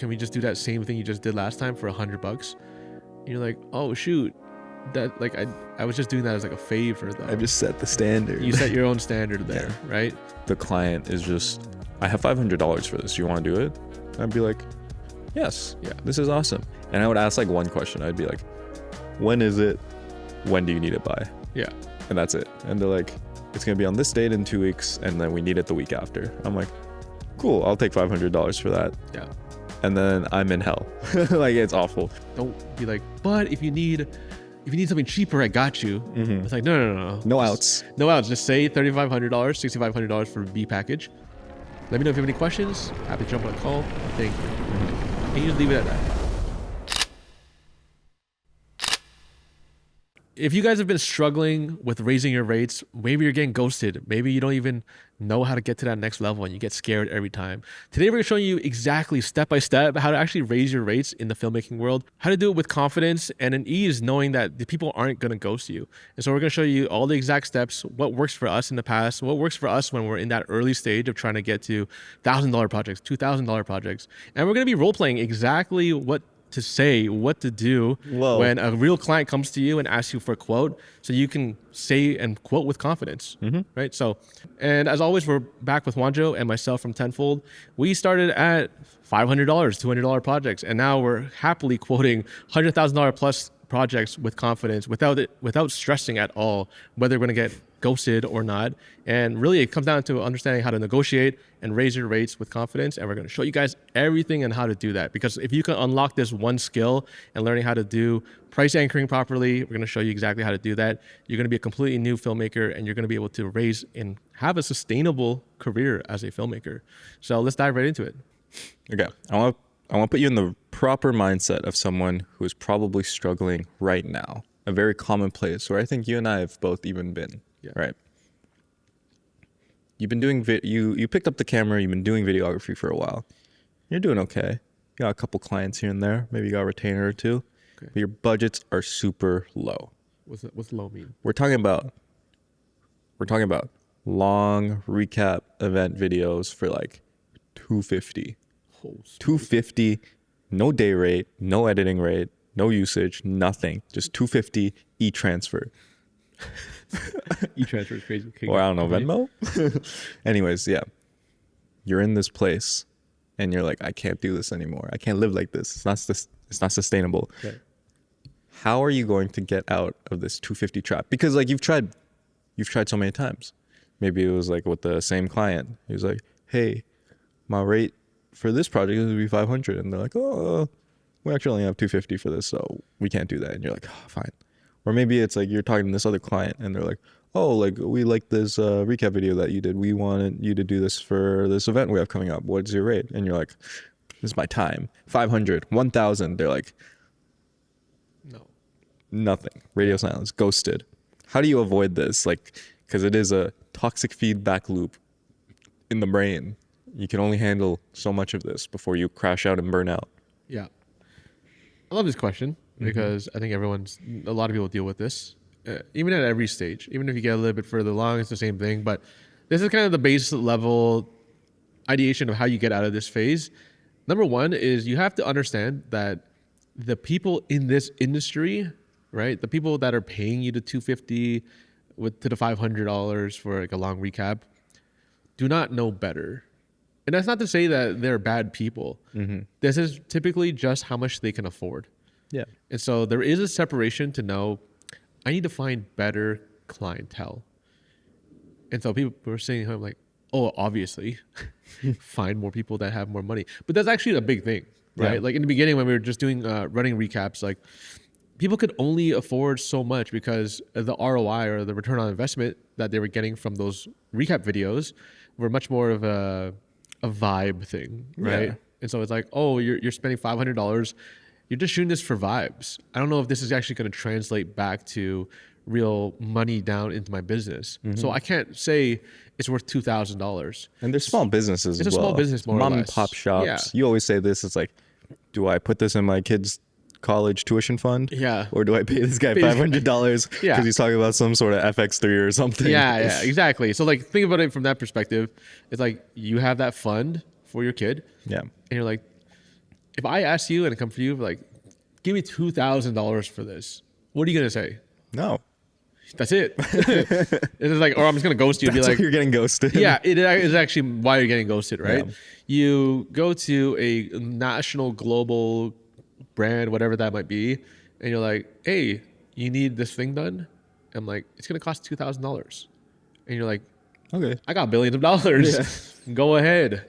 can we just do that same thing you just did last time for $100? And you're like, oh shoot, that like I was just doing that as like a favor though. I just set the standard. You set your own standard there, right? The client is just, I have $500 for this. You want to do it? I'd be like, yes. Yeah. This is awesome. And I would ask like one question. I'd be like, when is it? When do you need it by? Yeah. And that's it. And they're like, it's going to be on this date in 2 weeks. And then we need it the week after. I'm like, cool. I'll take $500 for that. Yeah. And then I'm in hell. Like, it's awful. Don't be like, but if you need something cheaper, I got you. It's like, no. No outs. No outs. Just say $3,500, $6,500 for a B package. Let me know if you have any questions. Happy to jump on a call. Thank you. And you just leave it at that. If you guys have been struggling with raising your rates, maybe you're getting ghosted. Maybe you don't even know how to get to that next level and you get scared every time. Today, we're showing you exactly step by step how to actually raise your rates in the filmmaking world, how to do it with confidence and an ease, knowing that the people aren't going to ghost you. And so we're going to show you all the exact steps, what works for us in the past, what works for us when we're in that early stage of trying to get to $1,000 projects, $2,000 projects. And we're going to be role playing exactly what to say, what to do when a real client comes to you and asks you for a quote, so you can say and quote with confidence, right? So, and as always, we're back with Wanjo and myself from Tenfold. We started at $500, $200 projects, and now we're happily quoting $100,000 plus projects with confidence, without stressing at all whether we're going to get ghosted or not. And really, it comes down to understanding how to negotiate and raise your rates with confidence. And we're going to show you guys everything and how to do that. Because if you can unlock this one skill and learning how to do price anchoring properly, we're going to show you exactly how to do that. You're going to be a completely new filmmaker, and you're going to be able to raise and have a sustainable career as a filmmaker. So let's dive right into it. Okay. I want to put you in the proper mindset of someone who is probably struggling right now. A very common place where I think you and I have both even been. Yeah. Right. You've been doing you picked up the camera, you've been doing videography for a while. You're doing okay. You got a couple clients here and there. Maybe you got a retainer or two. Okay. But your budgets are super low. What's low mean? We're talking about long recap event videos for like $250. $250, no day rate, no editing rate, no usage, nothing. Just $250 e-transfer. E-transfer is crazy. Or I don't know, Venmo? Anyways, yeah. You're in this place and you're like, I can't do this anymore. I can't live like this. It's not sustainable. Okay. How are you going to get out of this $250 trap? Because like you've tried so many times. Maybe it was like with the same client. He was like, hey, my rate for this project is going to be 500. And they're like, oh, we actually only have 250 for this, so we can't do that. And you're like, oh, fine. Or maybe it's like you're talking to this other client and they're like, oh, like we like this recap video that you did. We wanted you to do this for this event we have coming up. What's your rate? And you're like, this is my time. 500, 1,000. They're like, no, nothing. Radio silence, ghosted. How do you avoid this? Like, because it is a toxic feedback loop in the brain. You can only handle so much of this before you crash out and burn out. Yeah. I love this question because I think a lot of people deal with this, even at every stage. Even if you get a little bit further along, it's the same thing. But this is kind of the base level ideation of how you get out of this phase. Number one is you have to understand that the people in this industry, right? The people that are paying you the $250 to the $500 for like a long recap do not know better. And that's not to say that they're bad people. This is typically just how much they can afford. Yeah. And so there is a separation to know, I need to find better clientele. And so people were saying, I'm like, oh, obviously, find more people that have more money. But that's actually a big thing, right? Yeah. Like in the beginning when we were just doing running recaps, like people could only afford so much because the ROI or the return on investment that they were getting from those recap videos were much more of a vibe thing, right? Yeah. And so it's like, oh, you're spending $500. You're just shooting this for vibes. I don't know if this is actually going to translate back to real money down into my business. So I can't say it's worth $2,000. And they're small businesses as well. It's a small business, more or less. Mom and pop shops. Yeah. You always say this. It's like, do I put this in my kid's college tuition fund? Yeah. Or do I pay this guy $500 because he's talking about some sort of FX3 or something? Yeah, exactly. So like, think about it from that perspective. It's like you have that fund for your kid. Yeah. And you're like, if I ask you and I come for you, like, give me $2,000 for this, what are you gonna say? No. That's it. It's like, or I'm just gonna ghost you and be That's like, why you're getting ghosted. yeah, it is actually why you're getting ghosted, right? Yeah. You go to a national, global brand, whatever that might be, and you're like, hey, you need this thing done? I'm like, it's gonna cost $2,000, and you're like, Okay. I got billions of dollars. Yeah. Go ahead.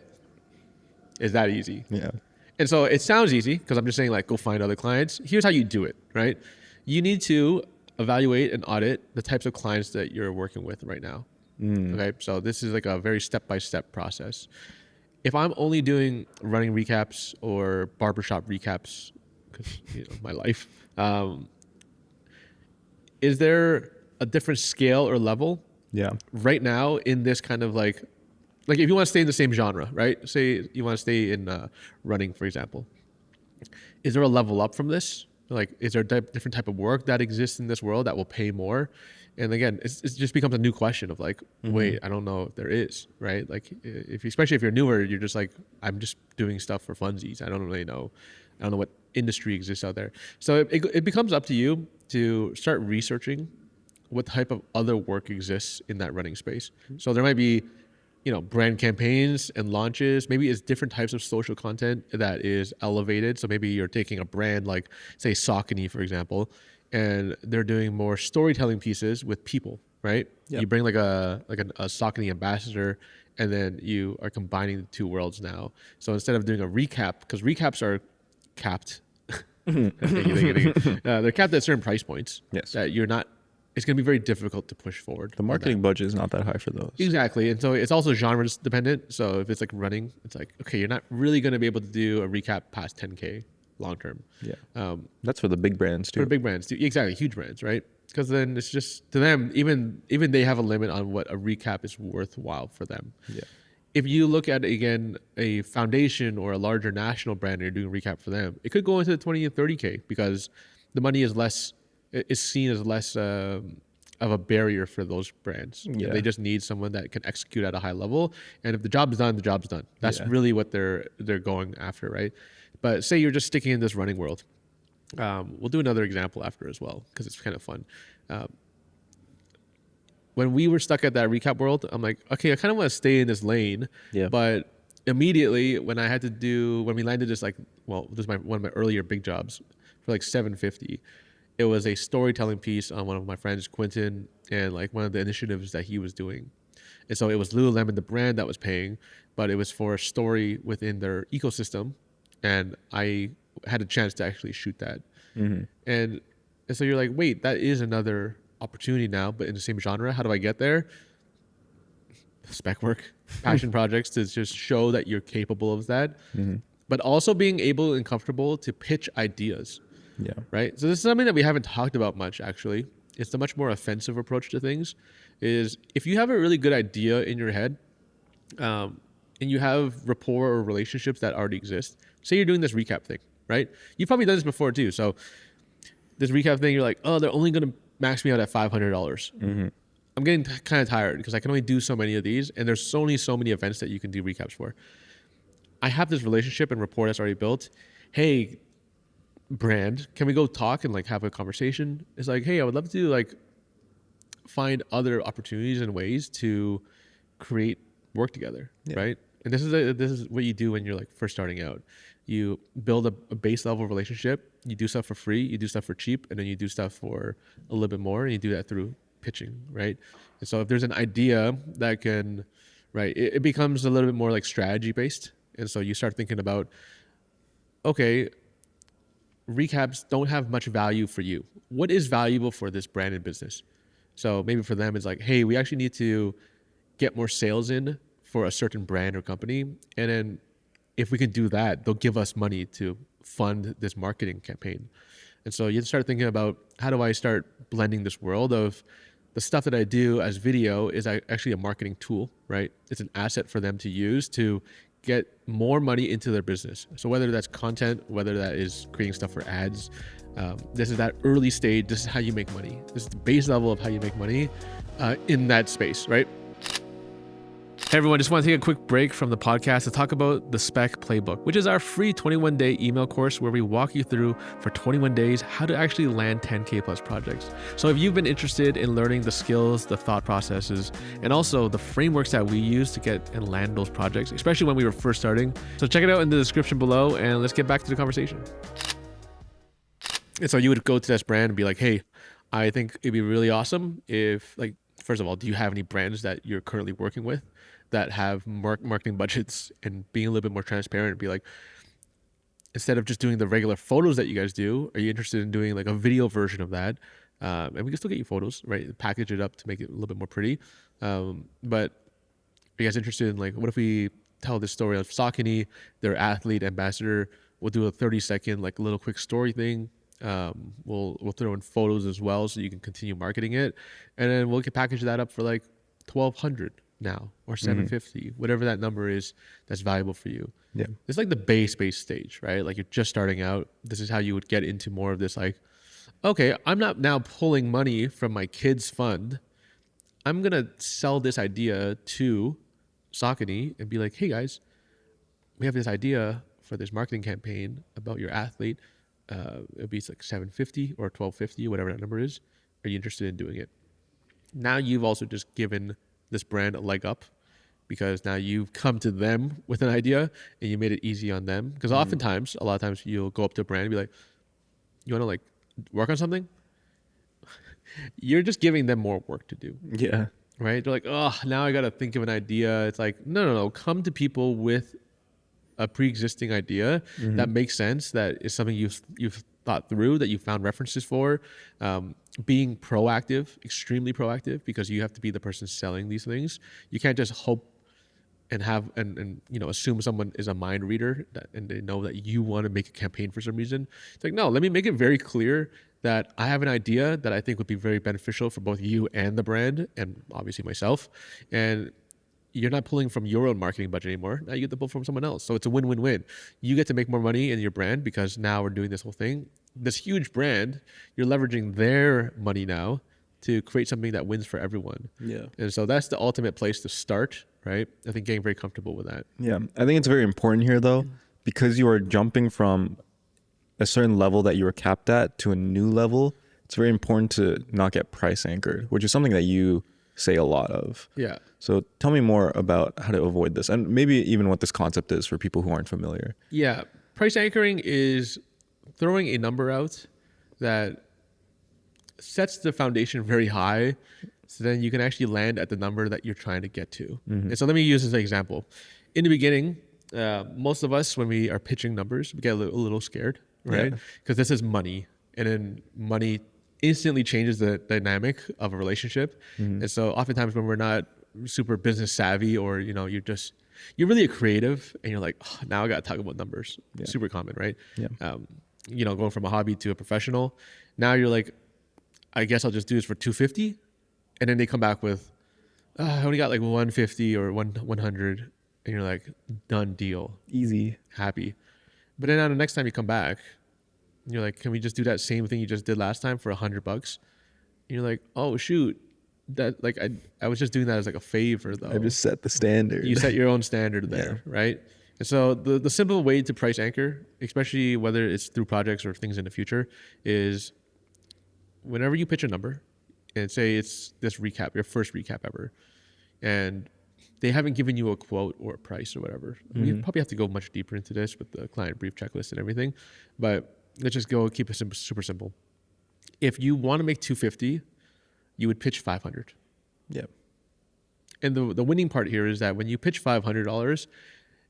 Is that easy? Yeah. And so it sounds easy because I'm just saying, like, go find other clients. Here's how you do it, right? You need to evaluate and audit the types of clients that you're working with right now. Okay, so this is like a very step-by-step process. If I'm only doing running recaps or barbershop recaps, because my life, is there a different scale or level Yeah. right now in this kind of like if you want to stay in the same genre, right? Say you want to stay in running, for example. Is there a level up from this? Like, is there a different type of work that exists in this world that will pay more? And again, it just becomes a new question of like, wait, I don't know if there is, right? Like, especially if you're newer, you're just like, I'm just doing stuff for funsies. I don't really know. I don't know what industry exists out there. So it becomes up to you to start researching what type of other work exists in that running space. So there might be, brand campaigns and launches. Maybe it's different types of social content that is elevated. So maybe you're taking a brand like, say, Saucony, for example, and they're doing more storytelling pieces with people, right? Yep. You bring like a Saucony ambassador, and then you are combining the two worlds now. So instead of doing a recap, because recaps are capped, they're capped at certain price points. Yes. That you're not. It's going to be very difficult to push forward. The marketing budget is not that high for those. Exactly. And so it's also genres dependent. So if it's like running, it's like, okay, you're not really going to be able to do a recap past 10K long term. Yeah. That's for the big brands too. For big brands too. Exactly. Huge brands, right? Because then it's just, to them, even they have a limit on what a recap is worthwhile for them. Yeah. If you look at, again, a foundation or a larger national brand and you're doing a recap for them, it could go into the 20 and 30K because the money is less, is seen as less of a barrier for those brands. Yeah. They just need someone that can execute at a high level. And if the job's done, the job's done. That's really what they're going after, right? But say you're just sticking in this running world. We'll do another example after as well because it's kind of fun. When we were stuck at that recap world, I'm like, okay, I kind of want to stay in this lane. Yeah. But immediately when we landed this this is one of my earlier big jobs for like $750. It was a storytelling piece on one of my friends, Quentin, and like one of the initiatives that he was doing. And so it was Lululemon, the brand, that was paying, but it was for a story within their ecosystem. And I had a chance to actually shoot that. Mm-hmm. And so you're like, wait, that is another opportunity now, but in the same genre. How do I get there? Spec work, passion projects to just show that you're capable of that, but also being able and comfortable to pitch ideas. Yeah. Right. So this is something that we haven't talked about much, actually. It's the much more offensive approach to things. Is if you have a really good idea in your head, and you have rapport or relationships that already exist. Say you're doing this recap thing, right? You've probably done this before too. So this recap thing, you're like, oh, they're only going to max me out at $500. I'm getting kind of tired because I can only do so many of these, and there's only so many events that you can do recaps for. I have this relationship and rapport that's already built. Hey, brand, can we go talk and like have a conversation? It's like, hey, I would love to like find other opportunities and ways to create work together, right? And this is what you do when you're like first starting out. You build a base level relationship. You do stuff for free. You do stuff for cheap, and then you do stuff for a little bit more. And you do that through pitching, right? And so if there's an idea that can, right, it becomes a little bit more like strategy based. And so you start thinking about, okay, recaps don't have much value for you. What is valuable for this brand and business? So maybe for them, it's like, hey, we actually need to get more sales in for a certain brand or company. And then if we can do that, they'll give us money to fund this marketing campaign. And so you start thinking about, how do I start blending this world of the stuff that I do as video is actually a marketing tool, right? It's an asset for them to use to get more money into their business. So whether that's content, whether that is creating stuff for ads, this is that early stage. This is how you make money. This is the base level of how you make money in that space, right? Hey everyone, just want to take a quick break from the podcast to talk about the Spec Playbook, which is our free 21-day email course where we walk you through for 21 days how to actually land 10K plus projects. So if you've been interested in learning the skills, the thought processes, and also the frameworks that we use to get and land those projects, especially when we were first starting, so check it out in the description below and let's get back to the conversation. And so you would go to this brand and be like, hey, I think it'd be really awesome if, like, first of all, do you have any brands that you're currently working with that have marketing budgets, and being a little bit more transparent and be like, instead of just doing the regular photos that you guys do, are you interested in doing like a video version of that? And we can still get you photos, right? Package it up to make it a little bit more pretty. But are you guys interested in, like, what if we tell this story of Saucony, their athlete ambassador? We'll do a 30-second like little quick story thing. We'll throw in photos as well so you can continue marketing it, and then we'll package that up for like 1,200 now or 750, whatever that number is that's valuable for you. Yeah, it's like the base stage, right? Like, you're just starting out. This is how you would get into more of this, like, okay, I'm not now pulling money from my kids fund. I'm gonna sell this idea to Saucony and be like, hey guys, we have this idea for this marketing campaign about your athlete. It'll be like 750 or 1250, whatever that number is. Are you interested in doing it? Now you've also just given this brand a leg up, because now you've come to them with an idea and you made it easy on them. Because oftentimes, a lot of times, you'll go up to a brand and be like, you want to like work on something? You're just giving them more work to do. yeah, Right? They're like, oh, now I got to think of an idea. It's like, no. Come to people with a pre-existing idea that makes sense, that is something you've thought through, that you found references for. Being proactive, extremely proactive, because you have to be the person selling these things. You can't just hope and have and assume someone is a mind reader and they know that you want to make a campaign for some reason. It's like, no, let me make it very clear that I have an idea that I think would be very beneficial for both you and the brand, and obviously myself. And you're not pulling from your own marketing budget anymore. Now you get to pull from someone else. So it's a win-win-win. You get to make more money in your brand because now we're doing this whole thing. This huge brand, you're leveraging their money now to create something that wins for everyone. yeah, And so that's the ultimate place to start, right? I think getting very comfortable with that. yeah. I think it's very important here, though, because you are jumping from a certain level that you were capped at to a new level. It's very important to not get price anchored, which is something that you say a lot of. Yeah. So tell me more about how to avoid this, and maybe even what this concept is for people who aren't familiar. Yeah. Price anchoring is throwing a number out that sets the foundation very high, so then you can actually land at the number that you're trying to get to. And so let me use this as an example. In the beginning, most of us, when we are pitching numbers, we get a little scared, right? Because this is money, and then money instantly changes the dynamic of a relationship. And so oftentimes when we're not super business savvy, or you're really a creative and you're like, oh, now I got to talk about numbers. Super common, right? Going from a hobby to a professional, now you're like, I guess I'll just do this for 250, and then they come back with, I only got like 150 or 100, and you're like, done deal, Easy. happy. But then now the next time you come back, you're like, can we just do that same thing you just did last time for $100? And you're like, oh shoot, that, like, I was just doing that as like a favor though. I just set the standard. You set your own standard there, right? And so the simple way to price anchor, especially whether it's through projects or things in the future, is whenever you pitch a number and say it's this recap, your first recap ever, and they haven't given you a quote or a price or whatever. We probably have to go much deeper into this with the client brief checklist and everything, but let's just keep it super simple. If you want to make 250, you would pitch 500. Yeah. And the winning part here is that when you pitch $500,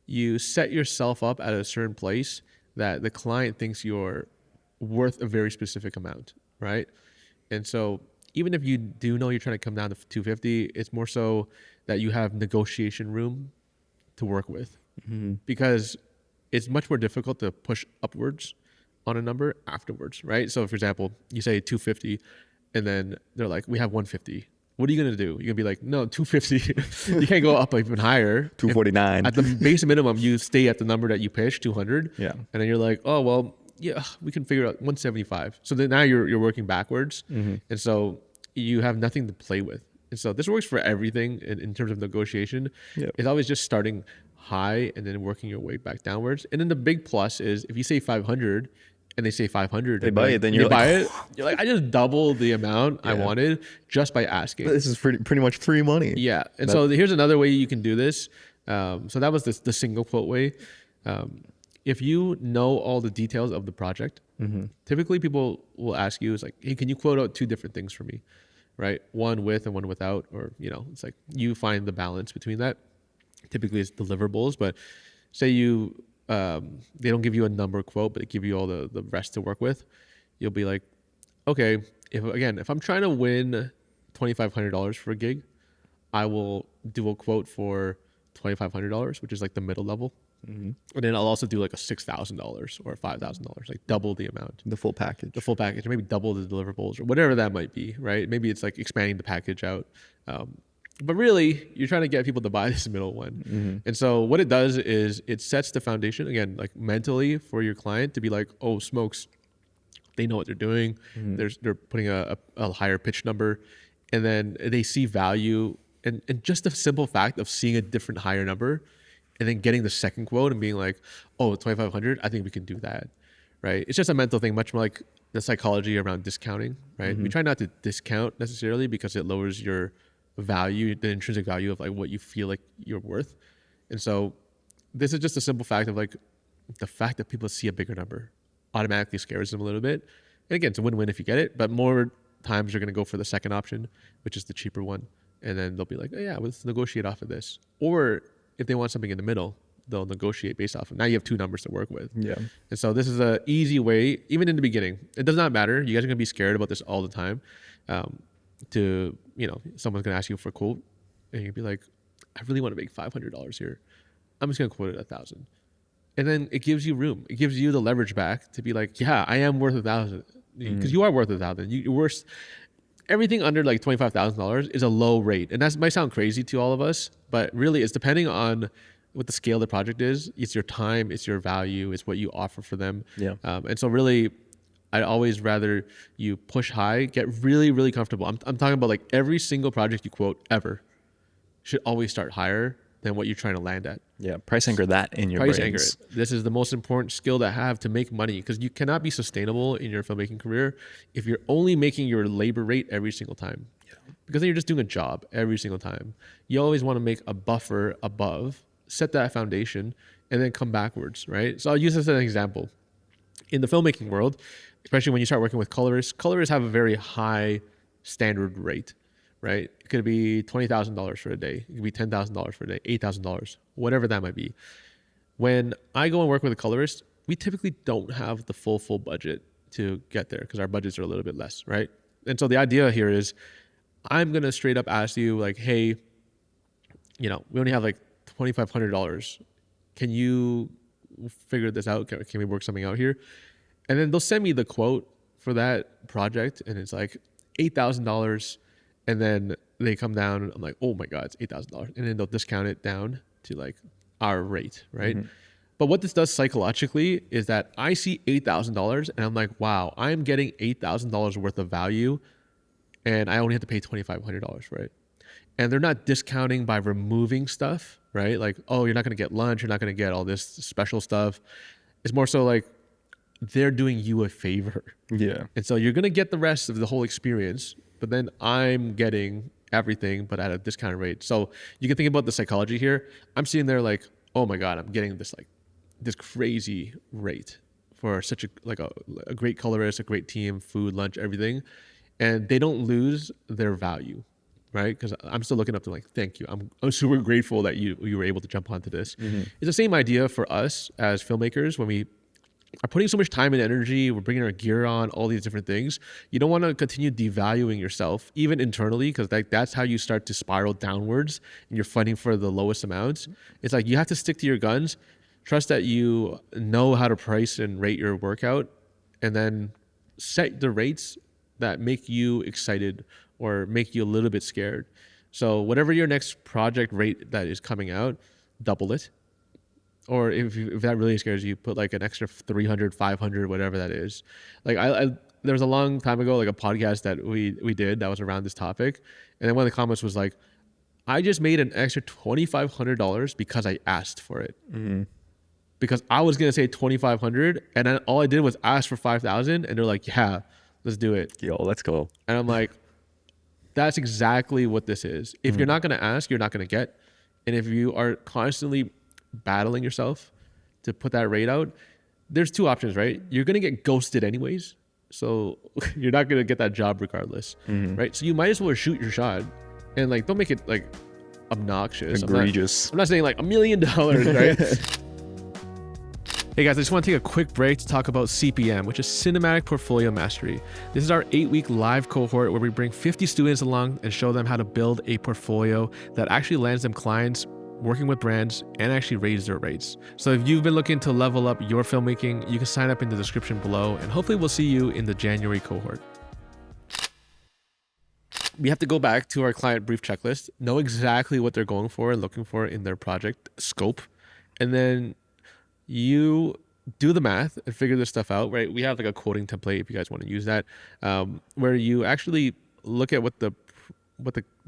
you set yourself up at a certain place that the client thinks you're worth a very specific amount, right? And so even if you do know you're trying to come down to 250, it's more so that you have negotiation room to work with, because it's much more difficult to push upwards on a number afterwards, right? So for example, you say 250 and then they're like, we have 150. What are you going to do? You're going to be like, no, 250. You can't go up even higher. 249. At the base minimum, you stay at the number that you pitched, 200. Yeah. And then you're like, oh, well, yeah, we can figure out 175. So then now you're working backwards. And so you have nothing to play with. And so this works for everything in terms of negotiation. Yep. It's always just starting high and then working your way back downwards. And then the big plus is if you say 500 and they say 500, They buy it, then you're buy like, it. You're like, I just doubled the amount I wanted just by asking. This is pretty much free money. Yeah. And so here's another way you can do this. So that was the single quote way. If you know all the details of the project, typically people will ask you, is like, hey, can you quote out 2 different things for me? Right? One with and one without, or, it's like you find the balance between that. Typically it's deliverables, but say you, they don't give you a number quote, but they give you all the rest to work with. You'll be like, okay, if I'm trying to win $2,500 for a gig, I will do a quote for $2,500, which is like the middle level. And then I'll also do like a $6,000 or $5,000, like double the amount. The full package. Or maybe double the deliverables or whatever that might be, right? Maybe it's like expanding the package out. But really, you're trying to get people to buy this middle one. And so what it does is it sets the foundation, again, like mentally for your client to be like, oh, smokes, they know what they're doing. They're putting a higher pitch number. And then they see value. And just the simple fact of seeing a different higher number and then getting the second quote and being like, oh, 2,500, I think we can do that, right? It's just a mental thing, much more like the psychology around discounting, right? We try not to discount necessarily because it lowers your value, the intrinsic value of like what you feel like you're worth. And so this is just a simple fact of like the fact that people see a bigger number automatically scares them a little bit. And again, it's a win-win if you get it, but more times you're going to go for the second option, which is the cheaper one. And then they'll be like, oh yeah, let's negotiate off of this. Or if they want something in the middle, they'll negotiate based off of, now you have 2 numbers to work with. Yeah. And so this is an easy way, even in the beginning. It does not matter. You guys are going to be scared about this all the time. Someone's going to ask you for a quote and you'll be like, I really want to make $500 here. I'm just going to quote it 1,000. And then it gives you room. It gives you the leverage back to be like, yeah, I am worth 1,000 because you are worth 1,000. You're worth everything under like $25,000 is a low rate. And that might sound crazy to all of us, but really it's depending on what the scale of the project is. It's your time, it's your value, it's what you offer for them. Yeah. And so really, I'd always rather you push high, get really, really comfortable. I'm talking about like every single project you quote ever should always start higher than what you're trying to land at. Yeah. Price anchor that in your Price brains. anchor it. This is the most important skill to have to make money because you cannot be sustainable in your filmmaking career if you're only making your labor rate every single time. Yeah. Because then you're just doing a job every single time. You always want to make a buffer above, set that foundation, and then come backwards, right? So I'll use this as an example. In the filmmaking world, especially when you start working with colorists have a very high standard rate, right? It could be $20,000 for a day. It could be $10,000 for a day, $8,000, whatever that might be. When I go and work with a colorist, we typically don't have the full budget to get there because our budgets are a little bit less, right? And so the idea here is I'm going to straight up ask you like, hey, we only have like $2,500. Can you figure this out? Can we work something out here? And then they'll send me the quote for that project and it's like $8,000. And then they come down and I'm like, oh my God, it's $8,000. And then they'll discount it down to like our rate, right? But what this does psychologically is that I see $8,000 and I'm like, wow, I'm getting $8,000 worth of value and I only have to pay $2,500 for it. And they're not discounting by removing stuff, right? Like, oh, you're not going to get lunch. You're not going to get all this special stuff. It's more so like they're doing you a favor. Yeah. And so you're going to get the rest of the whole experience, but then I'm getting everything, but at a discounted rate. So you can think about the psychology here. I'm sitting there like, oh my God, I'm getting this crazy rate for such a great colorist, a great team, food, lunch, everything. And they don't lose their value, right? Because I'm still looking up to like, thank you. I'm super grateful that you were able to jump onto this. It's the same idea for us as filmmakers when we are putting so much time and energy, we're bringing our gear on, all these different things. You don't want to continue devaluing yourself, even internally, because that's how you start to spiral downwards and you're fighting for the lowest amounts. It's like you have to stick to your guns, trust that you know how to price and rate your workout, and then set the rates that make you excited or make you a little bit scared. So whatever your next project rate that is coming out, double it. Or if that really scares you, put like an extra 300, 500, whatever that is. Like there was a long time ago, like a podcast that we did that was around this topic. And then one of the comments was like, I just made an extra $2,500 because I asked for it. Because I was going to say 2,500 and then all I did was ask for 5,000 and they're like, yeah, let's do it. Yo, let's go. And I'm like, that's exactly what this is. If you're not going to ask, you're not going to get. And if you are constantly battling yourself to put that rate out, there's two options, right? You're going to get ghosted anyways. So you're not going to get that job regardless, right? So you might as well shoot your shot and like, don't make it like obnoxious. Egregious. I'm not saying like $1 million, right? Hey guys, I just want to take a quick break to talk about CPM, which is Cinematic Portfolio Mastery. This is our 8-week live cohort where we bring 50 students along and show them how to build a portfolio that actually lands them clients, working with brands, and actually raise their rates. So if you've been looking to level up your filmmaking, you can sign up in the description below, and hopefully we'll see you in the January cohort. We have to go back to our client brief checklist, know exactly what they're going for and looking for in their project scope, and then you do the math and figure this stuff out, right? We have like a quoting template if you guys want to use that, where you actually look at what the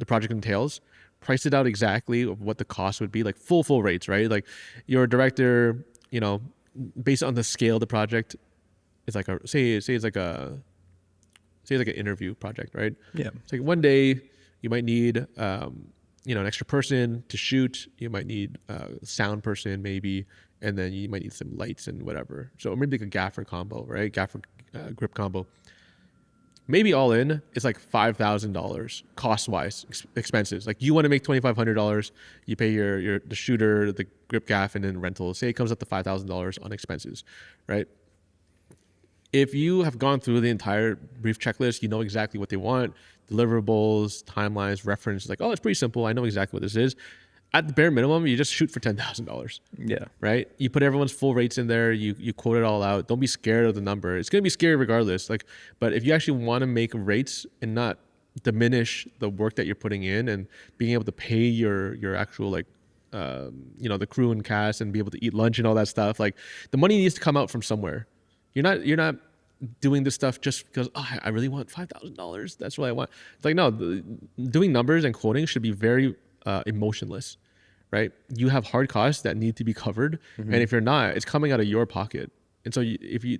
project entails, price it out exactly of what the cost would be, like full rates, right? Like your director, you know, based on the scale of the project, it's like it's like an interview project, right? Yeah. It's like one day you might need an extra person to shoot. You might need a sound person maybe, and then you might need some lights and whatever. So maybe like a gaffer combo, right? Gaffer grip combo. Maybe all in, it's like $5,000 cost-wise expenses. Like you want to make $2,500, you pay the shooter, the grip gaff, and then rental. Say it comes up to $5,000 on expenses, right? If you have gone through the entire brief checklist, you know exactly what they want, deliverables, timelines, reference, like, oh, it's pretty simple. I know exactly what this is. At the bare minimum, you just shoot for $10,000. Yeah. Right? You put everyone's full rates in there. You quote it all out. Don't be scared of the number. It's going to be scary regardless. But if you actually want to make rates and not diminish the work that you're putting in and being able to pay your actual the crew and cast and be able to eat lunch and all that stuff, like the money needs to come out from somewhere. You're not doing this stuff just because I really want $5,000. That's what I want. It's like, no, doing numbers and quoting should be very emotionless, right? You have hard costs that need to be covered, and if you're not, it's coming out of your pocket. And so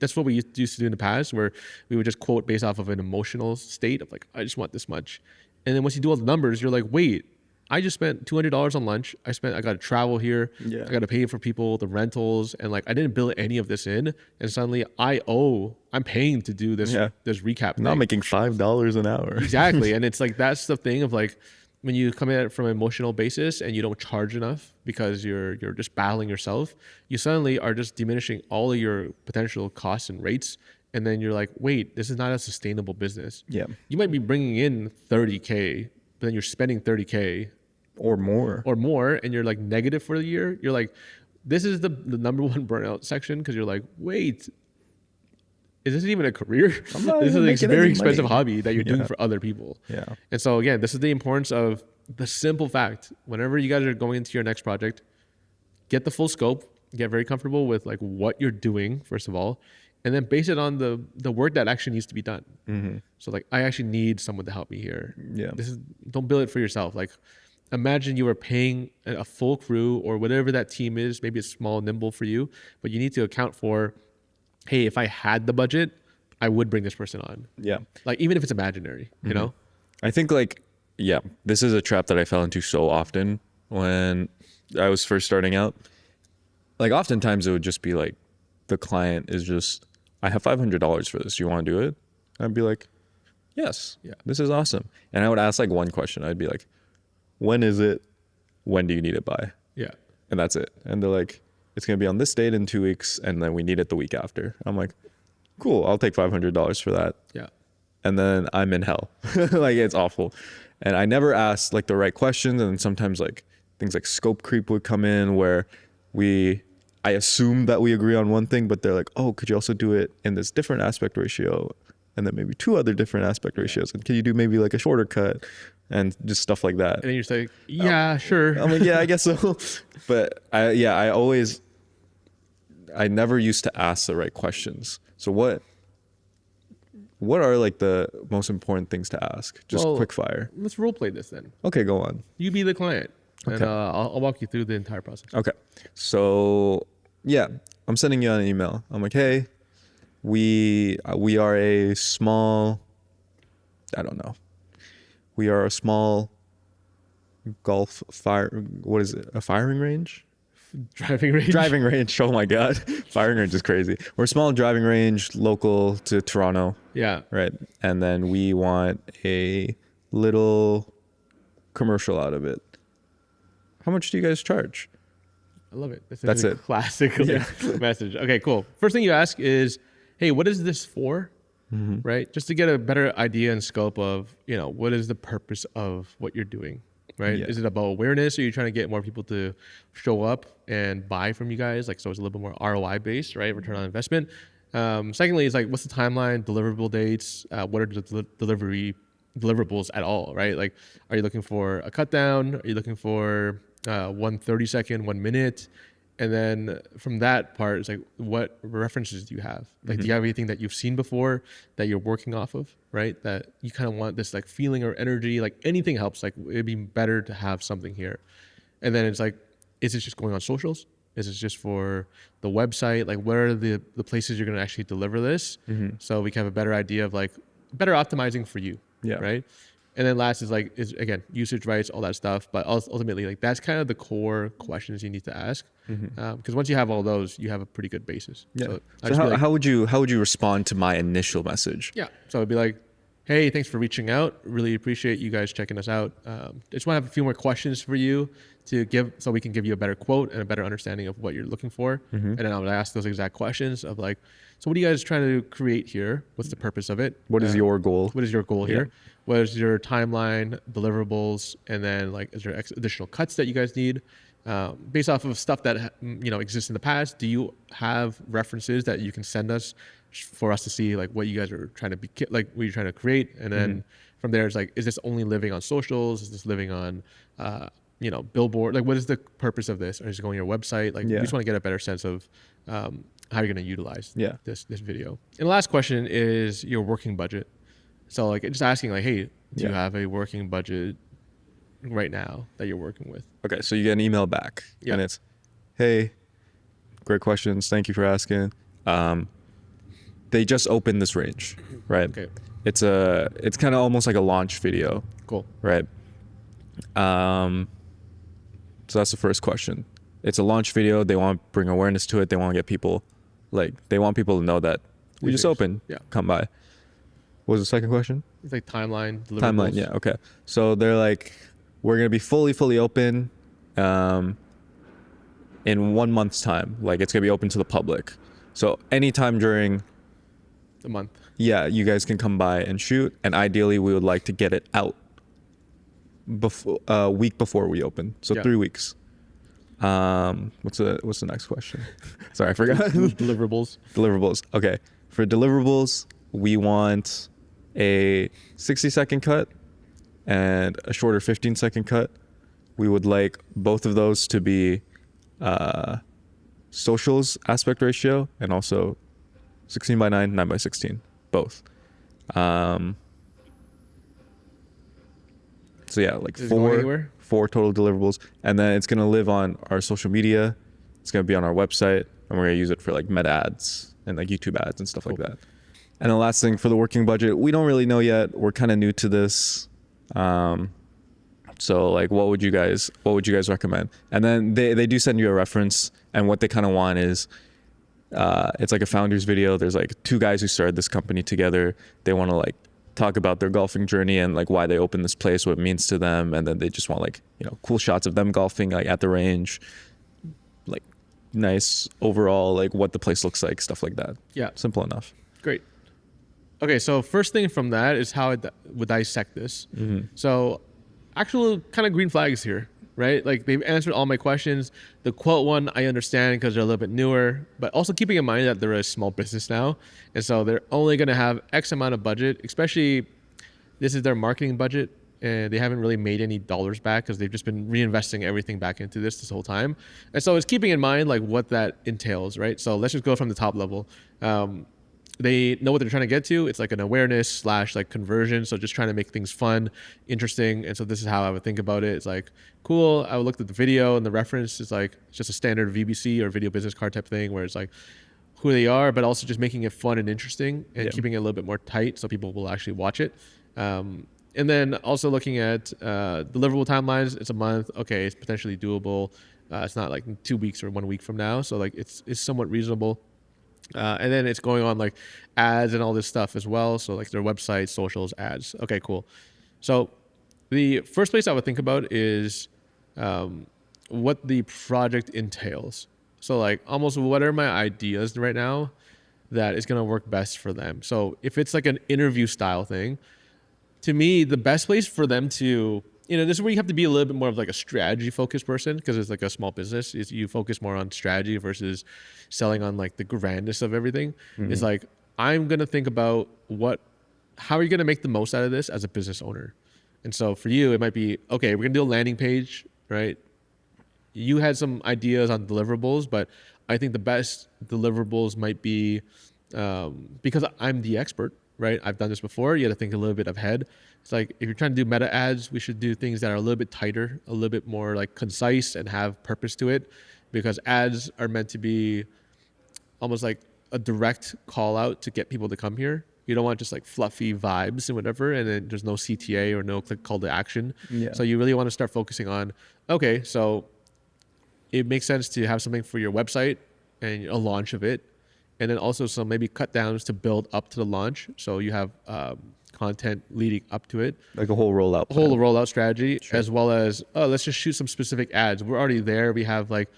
that's what we used to do in the past, where we would just quote based off of an emotional state of like, I just want this much, and then once you do all the numbers, you're like, wait, I just spent $200 on lunch. I got to travel here. Yeah. I got to pay for people, the rentals, and like I didn't build any of this in. And suddenly I'm paying to do this this recap. I'm not making $5 an hour. Exactly, and it's like that's the thing of like when you come at it from an emotional basis and you don't charge enough because you're just battling yourself, you suddenly are just diminishing all of your potential costs and rates. And then you're like, wait, this is not a sustainable business. Yeah. You might be bringing in 30K, but then you're spending 30K or more, and you're like negative for the year. You're like, this is the number one burnout section, because you're like, wait, is this even a career? This is a very expensive hobby that you're doing for other people. Yeah. And so again, this is the importance of the simple fact. Whenever you guys are going into your next project, get the full scope, get very comfortable with like what you're doing, first of all, and then base it on the work that actually needs to be done. So like, I actually need someone to help me here. Yeah. Don't build it for yourself. Like, imagine you were paying a full crew or whatever that team is. Maybe it's small, nimble for you, but you need to account for, hey, if I had the budget, I would bring this person on. Yeah. Like, even if it's imaginary, you know? I think this is a trap that I fell into so often when I was first starting out. Like, oftentimes it would just be like, the client is just, I have $500 for this. You want to do it? I'd be like, yes, this is awesome. And I would ask like one question. I'd be like, when is it? When do you need it by? Yeah. And that's it. And they're like, it's going to be on this date in 2 weeks, and then we need it the week after. I'm like, cool, I'll take $500 for that. Yeah. And then I'm in hell. Like, it's awful. And I never asked like the right questions. And sometimes like things like scope creep would come in where I assume that we agree on one thing, but they're like, oh, could you also do it in this different aspect ratio? And then maybe 2 other different aspect ratios. And can you do maybe like a shorter cut? And just stuff like that. And then you're just like, yeah, sure. I'm like, yeah, I guess so. But I never used to ask the right questions. So what are like the most important things to ask? Just Well, quick fire. let's role play this then. Okay, go on. You be the client, and Okay. I'll walk you through the entire process. Okay. So yeah, I'm sending you an email. I'm like, hey, we are a small, I don't know. We are a small golf fire. What is it? A firing range? Driving range. Driving range. Oh my God. Firing range is crazy. We're a small driving range local to Toronto. Yeah. Right. And then we want a little commercial out of it. How much do you guys charge? I love it. That's a it. classic message. Okay, cool. First thing you ask is, hey, what is this for? Right? Just to get a better idea and scope of, what is the purpose of what you're doing, right? Yeah. Is it about awareness? Or are you trying to get more people to show up and buy from you guys? Like, so it's a little bit more ROI based, right? Return on investment. Secondly, it's like, what's the timeline, deliverable dates? What are the deliverables at all, right? Like, are you looking for a cut down? Are you looking for 1 30-second, 1 minute? And then from that part, it's like, what references do you have? Like, do you have anything that you've seen before that you're working off of, right? That you kind of want this like feeling or energy, like anything helps. Like, it'd be better to have something here. And then it's like, is it just going on socials? Is it just for the website? Like, where are the places you're going to actually deliver this? So we can have a better idea of like better optimizing for you. Yeah. Right. And then last is like, again, usage rights, all that stuff. But ultimately, like, that's kind of the core questions you need to ask. Because once you have all those, you have a pretty good basis. Yeah. So, how would you respond to my initial message? yeah. So it'd be like, hey, thanks for reaching out. Really appreciate you guys checking us out. Just want to have a few more questions for you to give, so we can give you a better quote and a better understanding of what you're looking for. And then I would ask those exact questions of like, so what are you guys trying to create here? What's the purpose of it? What is your goal? What is your goal here? What is your timeline, deliverables, and then like, is there additional cuts that you guys need? Based off of stuff that exists in the past, do you have references that you can send us for us to see like what you guys are trying to be like, what you're trying to create? And then from there, it's like, is this only living on socials? Is this living on billboard? Like, what is the purpose of this? Or is it going on your website? Like, you just want to get a better sense of how you're going to utilize this video. And the last question is your working budget. So like, just asking like, hey, do you have a working budget right now that you're working with? Okay, so you get an email back and it's, hey, great questions. Thank you for asking. They just opened this range, right? Okay. It's kind of almost like a launch video. Cool. Right. So that's the first question. It's a launch video. They want to bring awareness to it. They want to get people, they want people to know that we just opened. Yeah. Come by. What was the second question? It's like timeline, deliverables. Timeline, yeah, okay. So they're like, we're going to be fully open in 1 month's time. Like, it's going to be open to the public. So anytime during a month. Yeah, you guys can come by and shoot. And ideally, we would like to get it out before a week before we open. So 3 weeks. What's the next question? Sorry, I forgot. Deliverables. Okay. For deliverables, we want a 60-second cut and a shorter 15-second cut. We would like both of those to be socials aspect ratio and also 16:9, 9:16, both. So yeah, like four total deliverables, and then it's gonna live on our social media. It's gonna be on our website, and we're gonna use it for like meta ads and like YouTube ads and stuff like that. And the last thing for the working budget, we don't really know yet. We're kind of new to this. So like, what would you guys recommend? And then they do send you a reference, and what they kind of want is, it's like a founder's video. There's like two guys who started this company together. They want to like talk about their golfing journey and like why they opened this place, what it means to them. And then they just want like, cool shots of them golfing like at the range, like nice overall, like what the place looks like, stuff like that. Yeah. Simple enough. Great. Okay. So first thing from that is how I would dissect this. So actual kind of green flags here, right? Like, they've answered all my questions. The quote one, I understand because they're a little bit newer, but also keeping in mind that they're a small business now. And so they're only going to have X amount of budget, especially this is their marketing budget, and they haven't really made any dollars back because they've just been reinvesting everything back into this whole time. And so it's keeping in mind like what that entails, right? So let's just go from the top level. they know what they're trying to get to. It's like an awareness slash like conversion. So just trying to make things fun, interesting. And so this is how I would think about it. It's like, cool. I would look at the video and the reference is like just a standard VBC or video business card type thing where it's like who they are, but also just making it fun and interesting and keeping it a little bit more tight so people will actually watch it. And then also looking at deliverable timelines. It's a month. Okay, it's potentially doable. It's not like 2 weeks or 1 week from now. So like it's somewhat reasonable. And then it's going on like ads and all this stuff as well. So like their website, socials, ads. Okay, cool. So the first place I would think about is what the project entails. So like almost what are my ideas right now that is going to work best for them. So if it's like an interview style thing, to me, the best place for them to, this is where you have to be a little bit more of like a strategy focused person because it's like a small business. Is you focus more on strategy versus selling on like the grandness of everything. It's like, I'm going to think about how are you going to make the most out of this as a business owner? And so for you, it might be, okay, we're going to do a landing page, right? You had some ideas on deliverables, but I think the best deliverables might be because I'm the expert, right? I've done this before. You got to think a little bit ahead. It's like if you're trying to do meta ads, we should do things that are a little bit tighter, a little bit more like concise and have purpose to it, because ads are meant to be almost like a direct call out to get people to come here. You don't want just like fluffy vibes and whatever, and then there's no CTA or no click call to action. Yeah. So you really want to start focusing on, okay, so it makes sense to have something for your website and a launch of it. And then also some maybe cut downs to build up to the launch. So you have content leading up to it. Like a whole rollout plan. Whole rollout strategy, sure. As well as, let's just shoot some specific ads. We're already there. We have like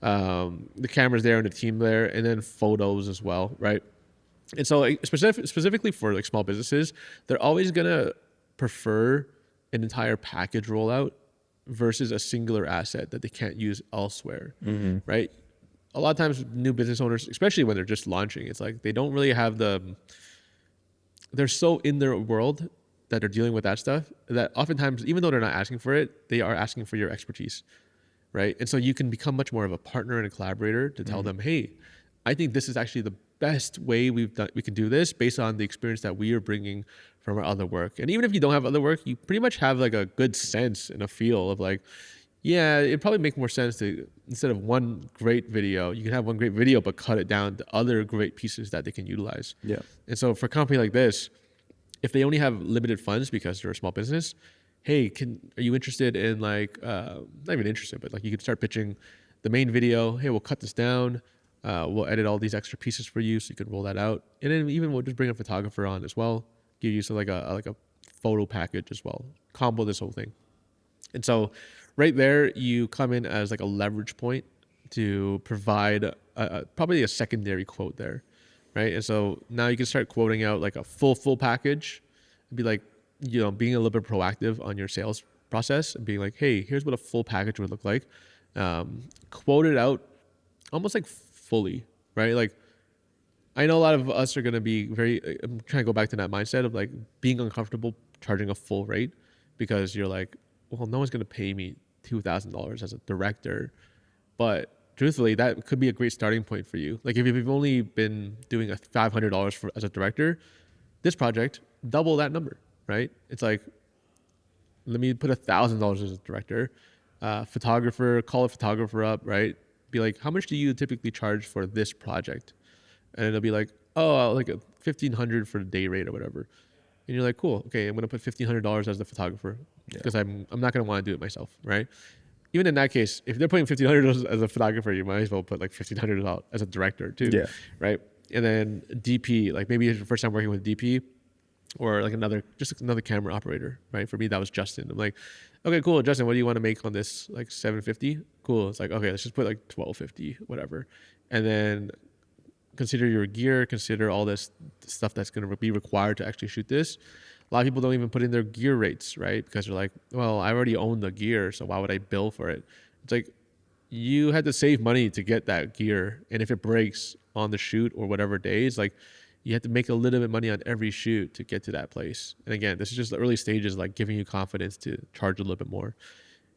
the cameras there and the team there, and then photos as well, right? And so like, specifically for like small businesses, they're always going to prefer an entire package rollout versus a singular asset that they can't use elsewhere, right? A lot of times new business owners, especially when they're just launching, it's like they don't really have they're so in their world that they're dealing with that stuff that oftentimes, even though they're not asking for it, they are asking for your expertise, right? And so you can become much more of a partner and a collaborator to tell them, hey, I think this is actually the best way we can do this based on the experience that we are bringing from our other work. And even if you don't have other work, you pretty much have like a good sense and a feel of like, yeah, it'd probably make more sense to, instead of one great video, you can have one great video, but cut it down to other great pieces that they can utilize. Yeah. And so for a company like this, if they only have limited funds because they're a small business, hey, are you interested in like, not even interested, but like you could start pitching the main video. Hey, we'll cut this down. We'll edit all these extra pieces for you so you can roll that out. And then even we'll just bring a photographer on as well, give you some like a photo package as well, combo this whole thing. And so right there, you come in as like a leverage point to provide probably a secondary quote there, right? And so now you can start quoting out like a full package and be like, being a little bit proactive on your sales process and being like, hey, here's what a full package would look like. Quote it out almost like fully, right? Like I know a lot of us are going to be I'm trying to go back to that mindset of like being uncomfortable charging a full rate because you're like, well, no one's going to pay me $2,000 as a director. But truthfully, that could be a great starting point for you. Like if you've only been doing $500 as a director, this project, double that number, right? It's like, let me put $1,000 as a director, photographer, call a photographer up, right? Be like, how much do you typically charge for this project? And it'll be like, oh, like $1,500 for the day rate or whatever. And you're like, cool, okay, I'm gonna put $1,500 as the photographer because I'm not gonna want to do it myself, right? Even in that case, if they're putting $1,500 as a photographer, you might as well put like $1,500 out as a director too, right? And then DP, like maybe it's your first time working with DP, or like another camera operator, right? For me, that was Justin. I'm like, okay, cool, Justin, what do you want to make on this? Like $750? Cool. It's like, okay, let's just put like $1,250, whatever, and then consider your gear, consider all this stuff that's going to be required to actually shoot this. A lot of people don't even put in their gear rates, right? Because they're like, well, I already own the gear, so why would I bill for it? It's like, you had to save money to get that gear. And if it breaks on the shoot or whatever days, like you have to make a little bit of money on every shoot to get to that place. And again, this is just the early stages, like giving you confidence to charge a little bit more.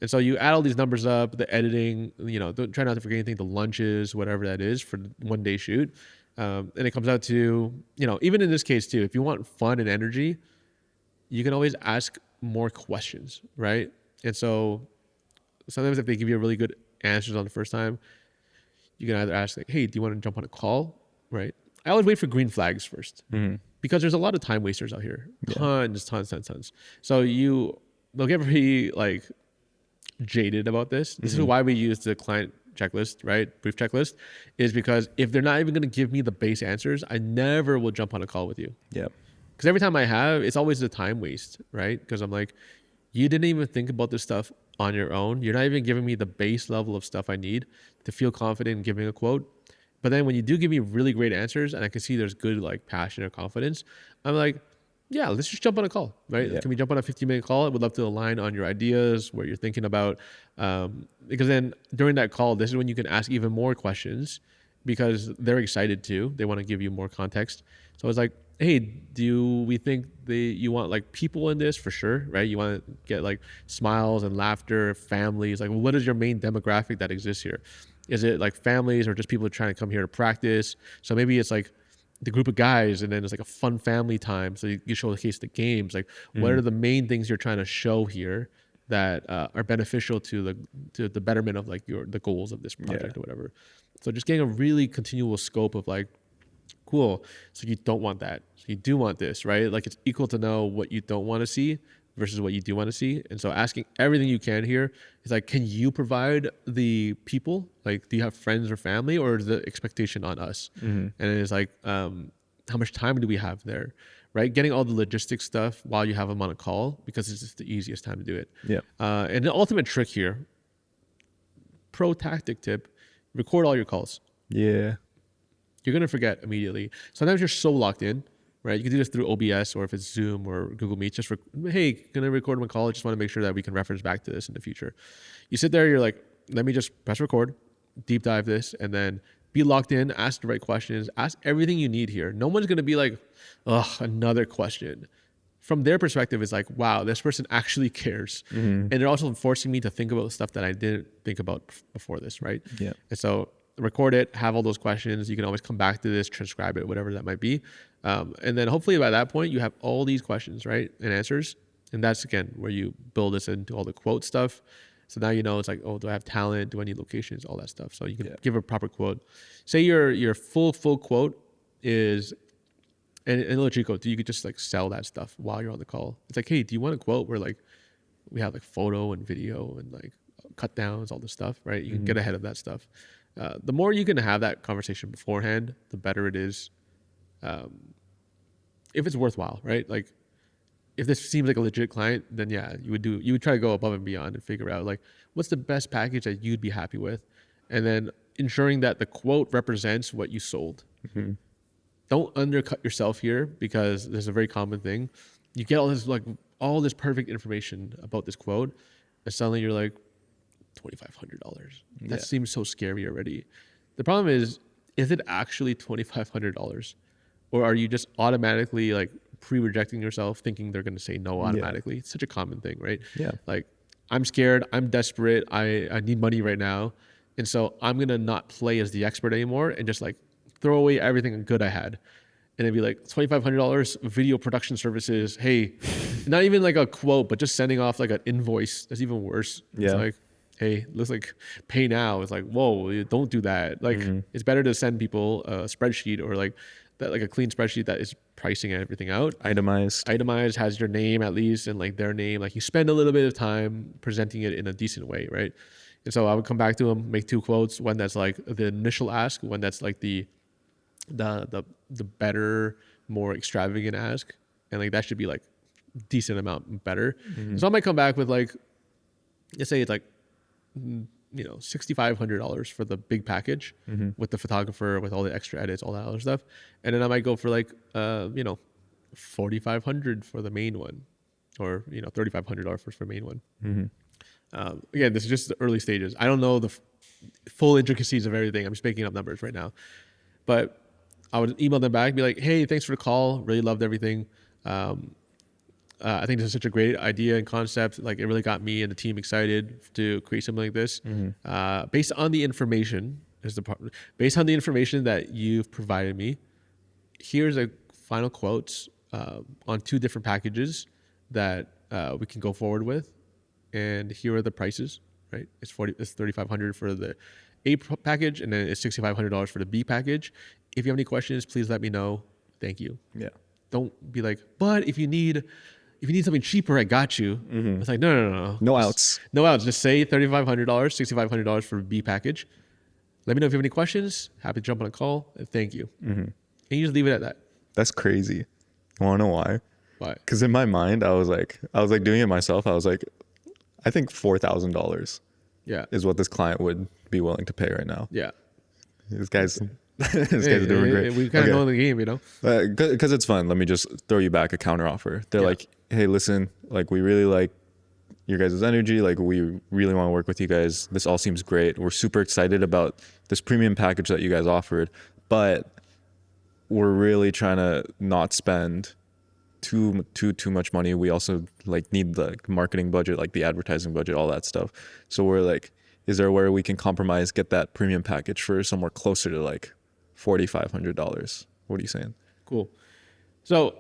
And so you add all these numbers up, the editing, don't try not to forget anything, the lunches, whatever that is for one day shoot. And it comes out to, even in this case too, if you want fun and energy, you can always ask more questions, right? And so sometimes if they give you a really good answers on the first time, you can either ask like, hey, do you want to jump on a call, right? I always wait for green flags first because there's a lot of time wasters out here. Tons. So they'll get pretty like jaded about this. This is why we use the client checklist, right? Brief checklist is because if they're not even going to give me the base answers, I never will jump on a call with you. Yeah. Because every time I have, it's always the time waste, right? Because I'm like, you didn't even think about this stuff on your own. You're not even giving me the base level of stuff I need to feel confident in giving a quote. But then when you do give me really great answers and I can see there's good like passion or confidence, I'm like, yeah, let's just jump on a call, right? Yeah. Can we jump on a 15-minute call? I would love to align on your ideas, what you're thinking about. Because then during that call, this is when you can ask even more questions because they're excited too. They want to give you more context. So it's like, hey, do we think you want like people in this? For sure, right? You want to get like smiles and laughter, families. Like, what is your main demographic that exists here? Is it like families or just people trying to come here to practice? So maybe it's like the group of guys and then it's like a fun family time. So you showcase the games. Like, what are the main things you're trying to show here that are beneficial to the betterment of like the goals of this project or whatever? So just getting a really continual scope of like, cool. So you don't want that. So you do want this, right? Like it's equal to know what you don't want to see versus what you do want to see. And so asking everything you can here is like, can you provide the people? Like, do you have friends or family, or is the expectation on us? And it's like, how much time do we have there? Right? Getting all the logistics stuff while you have them on a call, because it's just the easiest time to do it. Yeah. And the ultimate trick here, pro tactic tip, record all your calls. Yeah. You're going to forget immediately. Sometimes you're so locked in, right? You can do this through OBS or if it's Zoom or Google Meet. Just hey, going to record my call. I just want to make sure that we can reference back to this in the future. You sit there, you're like, let me just press record, deep dive this, and then be locked in, ask the right questions, ask everything you need here. No one's going to be like, oh, another question. From their perspective, it's like, wow, this person actually cares. And they're also forcing me to think about stuff that I didn't think about before this, right? Yeah. And so record it, have all those questions. You can always come back to this, transcribe it, whatever that might be. And then hopefully by that point, you have all these questions, right? And answers. And that's, again, where you build this into all the quote stuff. So now you know it's like, oh, do I have talent? Do I need locations? All that stuff. So you can give a proper quote. Say your full quote is, and a little cheat code, you could just like sell that stuff while you're on the call. It's like, hey, do you want a quote where like we have like photo and video and like cut downs, all this stuff, right? You can get ahead of that stuff. The more you can have that conversation beforehand, the better it is. If it's worthwhile, right? Like if this seems like a legit client, then yeah, you would try to go above and beyond and figure out like what's the best package that you'd be happy with. And then ensuring that the quote represents what you sold. Don't undercut yourself here, because there's a very common thing. You get all this perfect information about this quote, and suddenly you're like, $2,500. That seems so scary already. The problem is it actually $2,500, or are you just automatically like pre-rejecting yourself, thinking they're going to say no automatically? It's such a common thing, right? Yeah. Like, I'm scared, I'm desperate, I need money right now, and so I'm going to not play as the expert anymore and just like throw away everything good I had. And it'd be like $2,500 video production services. Hey, not even like a quote, but just sending off like an invoice. That's even worse. It's like, hey, looks like pay now. It's like, whoa, don't do that. Like, it's better to send people a spreadsheet, or like that, like a clean spreadsheet that is pricing everything out. Itemized, has your name at least, and like their name. Like, you spend a little bit of time presenting it in a decent way, right? And so I would come back to them, make two quotes. One that's like the initial ask, one that's like the better, more extravagant ask, and like that should be like decent amount better. So I might come back with like, let's say it's like, $6,500 for the big package with the photographer, with all the extra edits, all that other stuff, and then I might go for like $4,500 for the main one, or $3,500 for the main one. Again, this is just the early stages. I don't know the full intricacies of everything. I'm just making up numbers right now, but I would email them back, be like, hey, thanks for the call. Really loved everything. I think this is such a great idea and concept. Like, it really got me and the team excited to create something like this. Based on the information, is the part. Based on the information that you've provided me, here's a final quotes on 2 different packages that we can go forward with, and here are the prices. Right, it's $3,500 for the A package, and then it's $6,500 for the B package. If you have any questions, please let me know. Thank you. Yeah. Don't be like, but if you need something cheaper, I got you. It's like, no. No outs. No outs. Just say $3,500, $6,500 for a B package. Let me know if you have any questions. Happy to jump on a call. And thank you. And you just leave it at that. That's crazy. You want to know why? Why? Because in my mind, I was like doing it myself. I was like, I think $4,000 is what this client would be willing to pay right now. Yeah. This guy's doing great. We kind of know the game, you know? Because it's fun. Let me just throw you back a counteroffer. They're like, hey, listen, like we really like your guys' energy. Like we really want to work with you guys. This all seems great. We're super excited about this premium package that you guys offered, but we're really trying to not spend too much money. We also like need the marketing budget, like the advertising budget, all that stuff. So we're like, is there where we can compromise, get that premium package for somewhere closer to like $4,500? What are you saying? Cool. So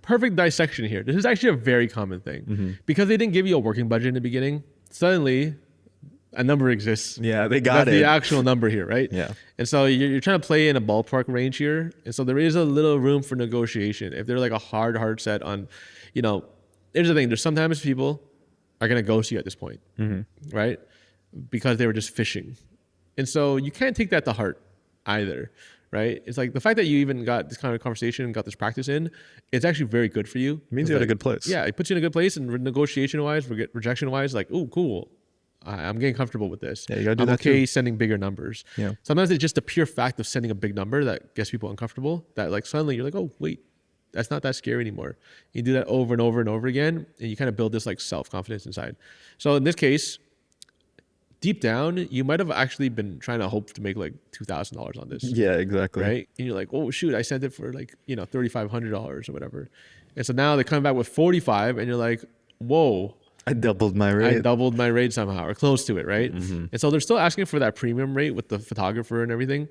perfect dissection here. This is actually a very common thing because they didn't give you a working budget in the beginning. Suddenly a number exists. Yeah, they got That's the actual number here, right? Yeah. And so you're trying to play in a ballpark range here. And so there is a little room for negotiation. If they're like a hard set on, here's the thing. There's sometimes people are going to ghost you at this point, right? Because they were just fishing. And so you can't take that to heart either, right? It's like the fact that you even got this kind of conversation and got this practice in, it's actually very good for you. It means you're at a good place. Yeah, it puts you in a good place, and negotiation-wise, rejection-wise, like, oh, cool. I'm getting comfortable with this. Yeah, you gotta do I'm that okay too. sending bigger numbers. Yeah. Sometimes it's just the pure fact of sending a big number that gets people uncomfortable, that like suddenly you're like, oh, wait, that's not that scary anymore. You do that over and over and over again, and you kind of build this like self-confidence inside. So in this case, deep down, you might have actually been trying to hope to make like $2,000 on this. Yeah, exactly. Right? And you're like, oh, shoot, I sent it for like, $3,500 or whatever. And so now they come back with 45 and you're like, whoa. I doubled my rate. I doubled my rate somehow or close to it, right? And so they're still asking for that premium rate with the photographer and everything.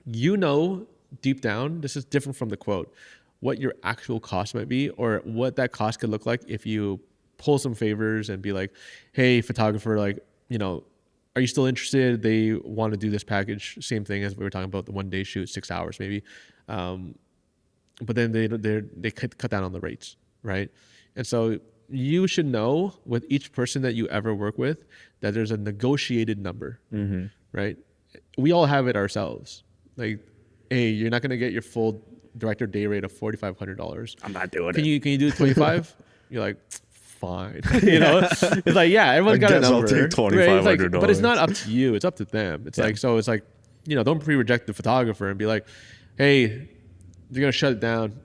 Deep down, this is different from the quote, what your actual cost might be or what that cost could look like if you pull some favors and be like, hey, photographer, like, are you still interested? They want to do this package. Same thing as we were talking about, the 1 day shoot, 6 hours maybe. But then they cut down on the rates, right? And so you should know with each person that you ever work with that there's a negotiated number, right? We all have it ourselves. Like, hey, you're not going to get your full director day rate of $4,500. I'm not doing it. Can you do 25? You're like, fine. It's like, yeah, everyone's got a number. I'll take $2,500. Right? But it's not up to you. It's up to them. It's like, so it's like, don't pre-reject the photographer and be like, hey, they're going to shut it down.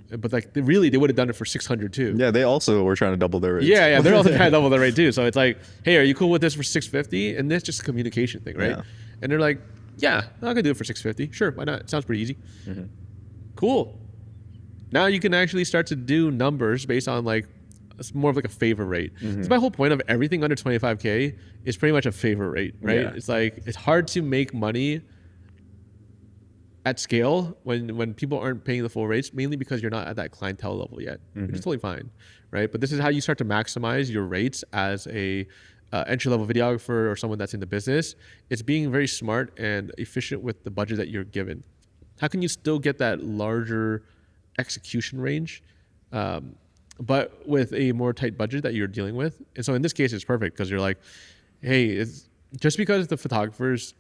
But like, they would have done it for 600 too. Yeah, they also were trying to double their rates. Yeah, they're also trying to double their rate too. So it's like, hey, are you cool with this for 650? And that's just a communication thing, right? Yeah. And they're like, yeah, I can do it for 650. Sure, why not? It sounds pretty easy. Cool. Now you can actually start to do numbers based on like, it's more of like a favor rate. It's my whole point of everything under 25K is pretty much a favor rate, right? Yeah. It's like, it's hard to make money at scale when people aren't paying the full rates, mainly because you're not at that clientele level yet, which is totally fine, right? But this is how you start to maximize your rates as a entry-level videographer or someone that's in the business. It's being very smart and efficient with the budget that you're given. How can you still get that larger execution range, but with a more tight budget that you're dealing with? And so in this case, it's perfect because you're like, hey, it's just because the photographers,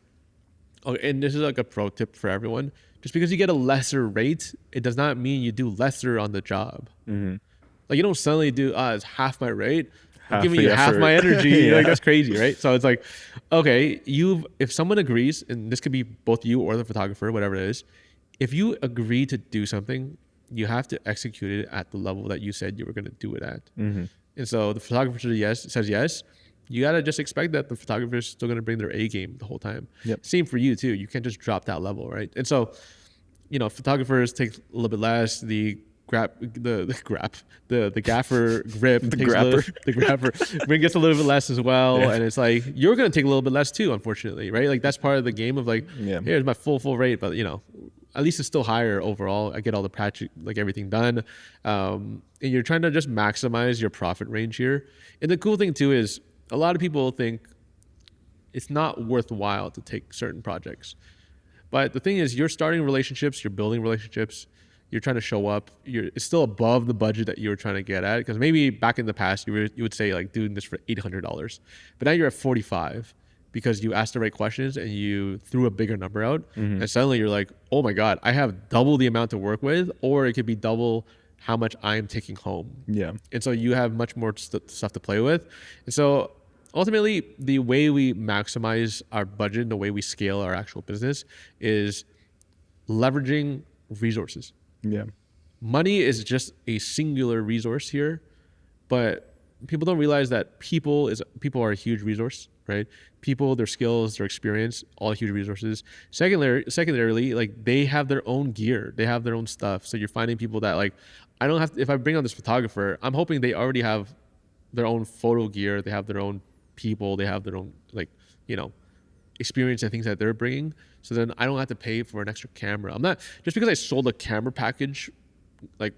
and this is like a pro tip for everyone, just because you get a lesser rate, it does not mean you do lesser on the job. Like, you don't suddenly do, it's half my rate, I'm giving you half my energy. Yeah. Like, that's crazy, right? So it's like, okay, if someone agrees, and this could be both you or the photographer, whatever it is, if you agree to do something, you have to execute it at the level that you said you were going to do it at. And so the photographer says yes. You got to just expect that the photographer is still going to bring their A game the whole time. Yep. Same for you too. You can't just drop that level, right? And so, photographers take a little bit less. The the gaffer grip The takes grapper. the grapper ring gets a little bit less as well, Yeah. and it's like you're gonna take a little bit less too, unfortunately, right? Like that's part of the game of like, Yeah. here's my full rate, but you know, at least it's still higher overall. I get all the patch, like everything done, and you're trying to just maximize your profit range here. And the cool thing too is a lot of people think it's not worthwhile to take certain projects. But the thing is, you're starting relationships, you're building relationships, you're trying to show up. It's still above the budget that you were trying to get at. Because maybe back in the past, you would say like doing this for $800, but now you're at 45 because you asked the right questions and you threw a bigger number out, and suddenly you're like, oh my god, I have double the amount to work with, or it could be double how much I am taking home. Yeah. And so you have much more stuff to play with. And so ultimately, the way we maximize our budget and the way we scale our actual business is leveraging resources. Yeah. Money is just a singular resource here, but people don't realize that people are a huge resource, right? People, their skills, their experience, all huge resources. Secondarily, like they have their own gear, they have their own stuff. So you're finding people that like, I don't have to, if I bring on this photographer, I'm hoping they already have their own photo gear, they have their own people, they have their own like, you know, experience and things that they're bringing. So then I don't have to pay for an extra camera. I'm not, just because I sold a camera package like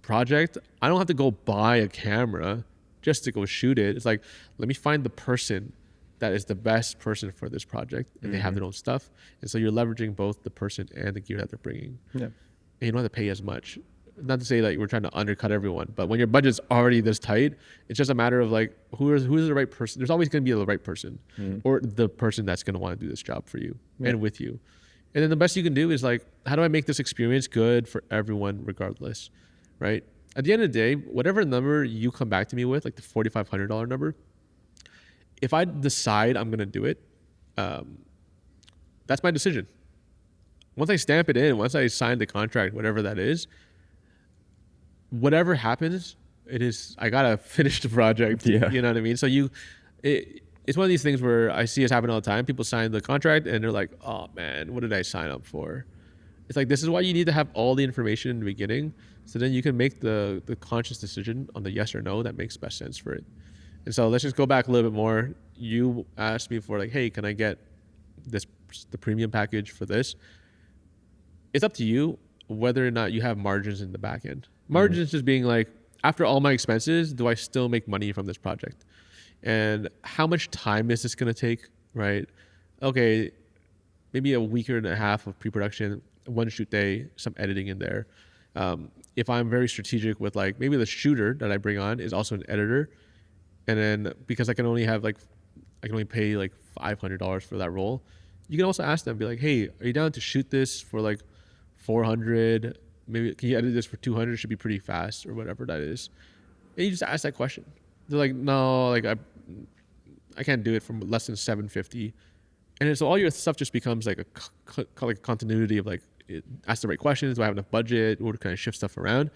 project, I don't have to go buy a camera just to go shoot it. It's like, let me find the person that is the best person for this project, and they have their own stuff. And so you're leveraging both the person and the gear that they're bringing. Yeah. And you don't have to pay as much. Not to say that we're trying to undercut everyone, but when your budget's already this tight, it's just a matter of like, who's the right person. There's always going to be the right person, or the person that's going to want to do this job for you and with you. And then the best you can do is like, how do I make this experience good for everyone regardless, right? At the end of the day, whatever number you come back to me with, like the $4,500 number, if I decide I'm going to do it, that's my decision. Once I stamp it in, once I sign the contract, whatever that is, whatever happens, I gotta finish the project. Yeah. You know what I mean? So it's one of these things where I see it happen all the time. People sign the contract and they're like, oh man, what did I sign up for? It's like, this is why you need to have all the information in the beginning, so then you can make the conscious decision on the yes or no that makes best sense for it. And so let's just go back a little bit more. You asked me for like, hey, can I get the premium package for this? It's up to you whether or not you have margins in the back end. Margins just being like, after all my expenses, do I still make money from this project? And how much time is this going to take, right? Okay, maybe a week and a half of pre-production, one shoot day, some editing in there. If I'm very strategic with like, maybe the shooter that I bring on is also an editor. And then because I can only pay like $500 for that role, you can also ask them, be like, hey, are you down to shoot this for like 400? Maybe can you edit this for 200? Should be pretty fast, or whatever that is. And you just ask that question. They're like, no, like I can't do it for less than 750. And so all your stuff just becomes like a continuity of like, ask the right questions. Do I have enough budget? Or can I shift stuff around?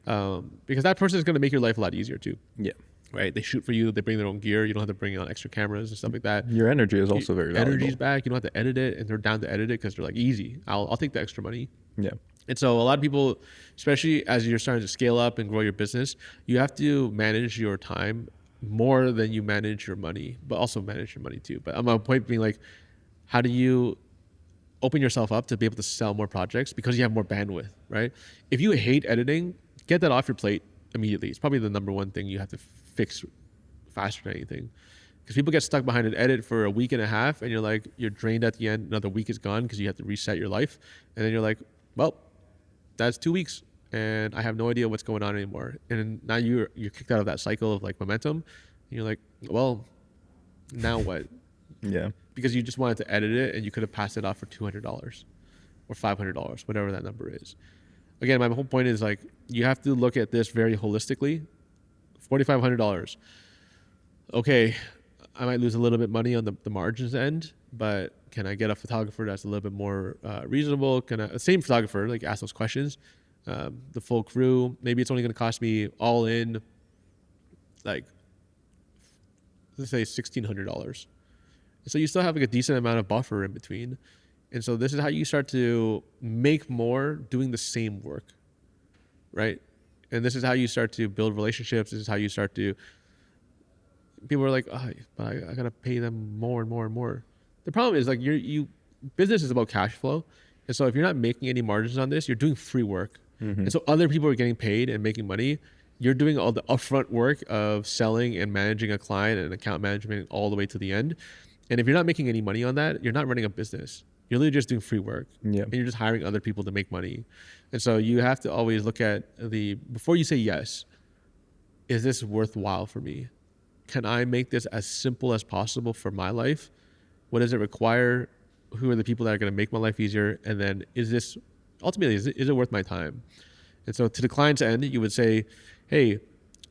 Because that person is going to make your life a lot easier too. Yeah. Right? They shoot for you. They bring their own gear. You don't have to bring on extra cameras and stuff like that. Your energy is also very valuable. Energy's back. You don't have to edit it, and they're down to edit it because they're like, easy. I'll take the extra money. Yeah. And so a lot of people, especially as you're starting to scale up and grow your business, you have to manage your time more than you manage your money, but also manage your money too. But my point being like, how do you open yourself up to be able to sell more projects because you have more bandwidth, right? If you hate editing, get that off your plate immediately. It's probably the number one thing you have to fix faster than anything. Because people get stuck behind an edit for a week and a half, and you're drained at the end. Another week is gone because you have to reset your life. And then you're like, well, that's 2 weeks and I have no idea what's going on anymore. And now you're kicked out of that cycle of like momentum. And you're like, well, now what? Yeah. Because you just wanted to edit it and you could have passed it off for $200 or $500, whatever that number is. Again, my whole point is like, you have to look at this very holistically. $4,500. Okay, I might lose a little bit money on the margins end, but can I get a photographer that's a little bit more reasonable? Same photographer, like ask those questions, the full crew, maybe it's only going to cost me all in, like, let's say $1,600. So you still have like a decent amount of buffer in between. And so this is how you start to make more doing the same work. right? And this is how you start to build relationships. This is how you start to, people are like, oh, but I gotta pay them more and more and more. The problem is like business is about cash flow. And so if you're not making any margins on this, you're doing free work. And so other people are getting paid and making money. You're doing all the upfront work of selling and managing a client and account management all the way to the end. And if you're not making any money on that, you're not running a business. You're literally just doing free work. Yeah. And you're just hiring other people to make money. And so you have to always look at before you say yes, is this worthwhile for me? Can I make this as simple as possible for my life? What does it require? Who are the people that are going to make my life easier? And then is it worth my time? And so to the client's end, you would say, hey,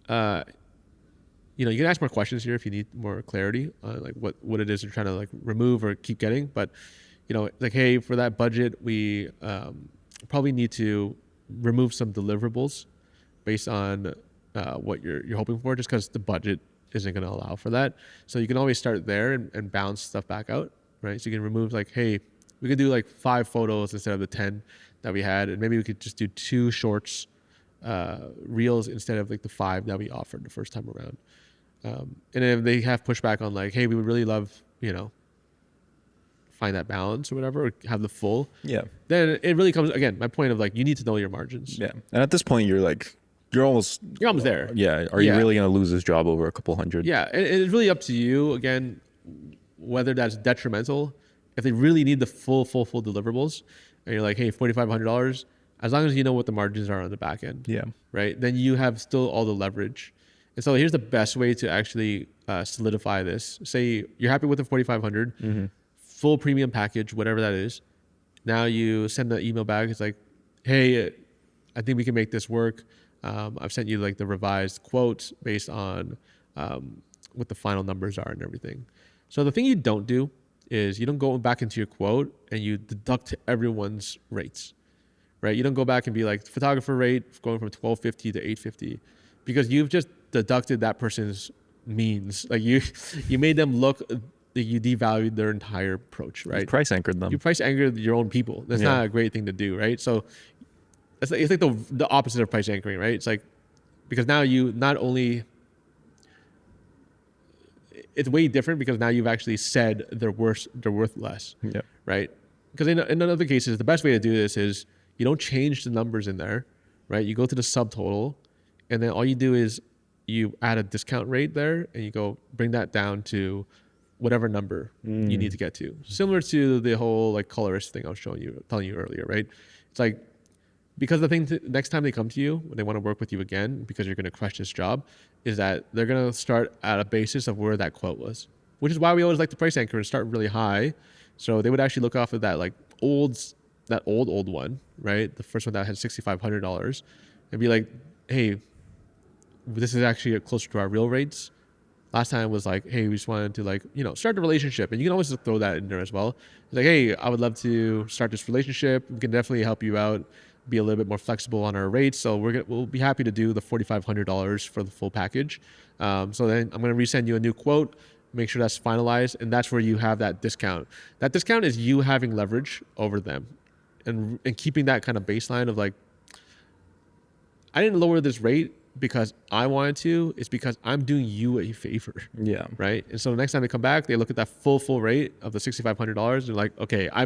you can ask more questions here if you need more clarity on like what it is you're trying to like remove or keep getting. But, like, hey, for that budget, we probably need to remove some deliverables based on what you're hoping for, just because the budget isn't going to allow for that. So you can always start there and bounce stuff back out, right? So you can remove like, hey, we could do like 5 photos instead of the 10 that we had, and maybe we could just do 2 shorts, reels instead of like the 5 that we offered the first time around. And if they have pushback on like, hey, we would really love, find that balance or whatever, or have the full, then it really comes, again, my point of like, you need to know your margins. Yeah. And at this point, you're almost there. Yeah. Are you really going to lose this job over a couple hundred? Yeah. And it's really up to you, again, whether that's detrimental. If they really need the full deliverables, and you're like, hey, $4,500, as long as you know what the margins are on the back end, right? Then you have still all the leverage. And so here's the best way to actually solidify this. Say you're happy with the $4,500, full premium package, whatever that is. Now you send the email back. It's like, hey, I think we can make this work. I've sent you like the revised quotes based on what the final numbers are and everything. So the thing you don't do is you don't go back into your quote and you deduct everyone's rates, right? You don't go back and be like, photographer rate going from $1,250 to $850, because you've just deducted that person's means. Like you made them look, you devalued their entire approach, right? You price anchored them. You price anchored your own people. That's not a great thing to do, right? So it's like the opposite of price anchoring, right? It's like, because now you not only, it's way different because now you've actually said they're worth less, right? Because in other cases, the best way to do this is you don't change the numbers in there, right? You go to the subtotal, and then all you do is you add a discount rate there, and you go bring that down to whatever number you need to get to. Similar to the whole like colorist thing I was telling you earlier, right? It's like, because the thing next time they come to you, when they want to work with you again, because you're going to crush this job, is that they're going to start at a basis of where that quote was, which is why we always like to price anchor and start really high. So they would actually look off of that like old one, right? The first one that had $6,500, and be like, hey, this is actually closer to our real rates. Last time was like, hey, we just wanted to like, start the relationship. And you can always throw that in there as well. It's like, hey, I would love to start this relationship. We can definitely help you out, be a little bit more flexible on our rates. So we'll be happy to do the $4,500 for the full package. So then I'm going to resend you a new quote, make sure that's finalized. And that's where you have that discount. That discount is you having leverage over them and keeping that kind of baseline of like, I didn't lower this rate because I wanted to. It's because I'm doing you a favor. Yeah. Right. And so the next time they come back, they look at that full rate of the $6,500. They're like, okay, I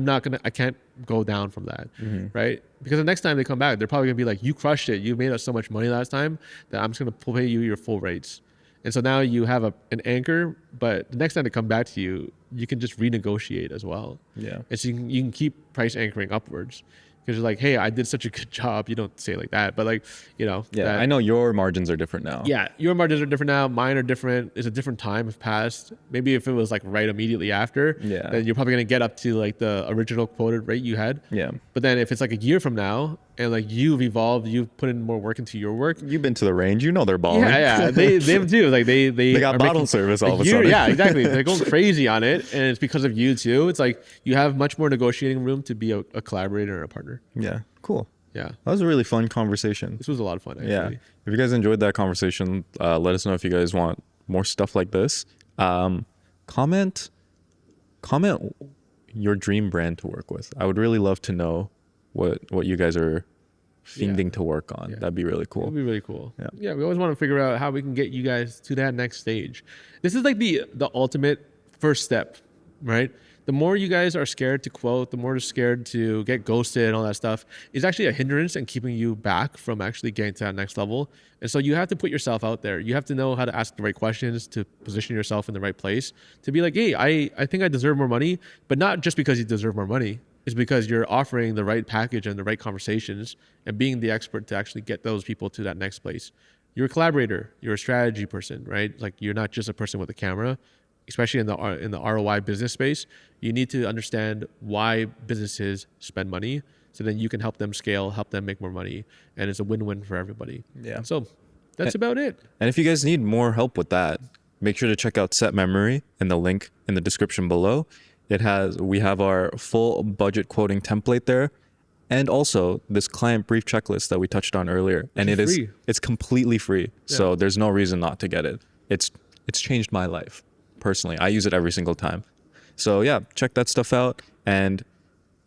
can't go down from that. Right. Because the next time they come back, they're probably gonna be like, you crushed it. You made us so much money last time that I'm just gonna pay you your full rates. And so now you have an anchor, but the next time they come back to you, you can just renegotiate as well. Yeah. And so you can keep price anchoring upwards. Because you're like, hey, I did such a good job. You don't say it like that, but like, Yeah, I know your margins are different now. Yeah, your margins are different now. Mine are different. It's a different time have passed. Maybe if it was like right immediately after, then you're probably gonna get up to like the original quoted rate you had. Yeah. But then if it's like a year from now and like you've evolved, you've put in more work into your work. You've been to the range. They're balling. Yeah, they have too. Like they got bottle service all of a sudden. Yeah, exactly. They're going crazy on it, and it's because of you too. It's like you have much more negotiating room to be a collaborator and a partner. Yeah, cool. Yeah, that was a really fun conversation. This was a lot of fun, actually. Yeah, if you guys enjoyed that conversation, let us know if you guys want more stuff like this. Comment your dream brand to work with. I would really love to know what you guys are fiending to work on. That'd be really It cool. would be really cool. Yeah. Yeah, we always want to figure out how we can get you guys to that next stage. This is like the ultimate first step, right? The more you guys are scared to quote, the more you're scared to get ghosted and all that stuff is actually a hindrance and keeping you back from actually getting to that next level. And so you have to put yourself out there. You have to know how to ask the right questions to position yourself in the right place to be like, hey, I think I deserve more money, but not just because you deserve more money. It's because you're offering the right package and the right conversations and being the expert to actually get those people to that next place. You're a collaborator. You're a strategy person, right? Like you're not just a person with a camera. Especially in the ROI business space, you need to understand why businesses spend money, so then you can help them scale, help them make more money, and it's a win-win for everybody. Yeah. So that's about it. And if you guys need more help with that, make sure to check out Set Memory in the link in the description below. We have our full budget quoting template there, and also this client brief checklist that we touched on earlier. And it's completely free. Yeah. So there's no reason not to get it. It's changed my life. Personally, I use it every single time. So yeah, check that stuff out. And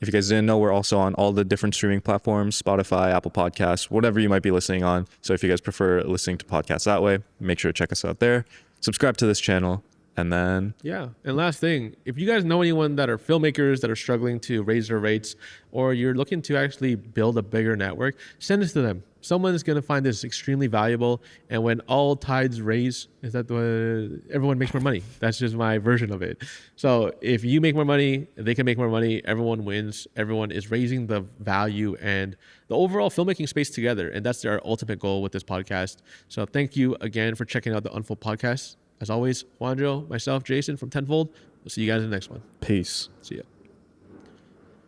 if you guys didn't know, we're also on all the different streaming platforms, Spotify, Apple Podcasts, whatever you might be listening on. So if you guys prefer listening to podcasts that way, make sure to check us out there. Subscribe to this channel. And then and last thing, if you guys know anyone that are filmmakers that are struggling to raise their rates, or you're looking to actually build a bigger network, send this to them. Someone is going to find this extremely valuable, and when all tides raise, everyone makes more money. That's just my version of it. So if you make more money, they can make more money, everyone wins. Everyone is raising the value and the overall filmmaking space together, and that's our ultimate goal with this podcast. So thank you again for checking out the Unfold podcast. As always, Juanjo, myself, Jason from Tenfold. We'll see you guys in the next one. Peace. See ya.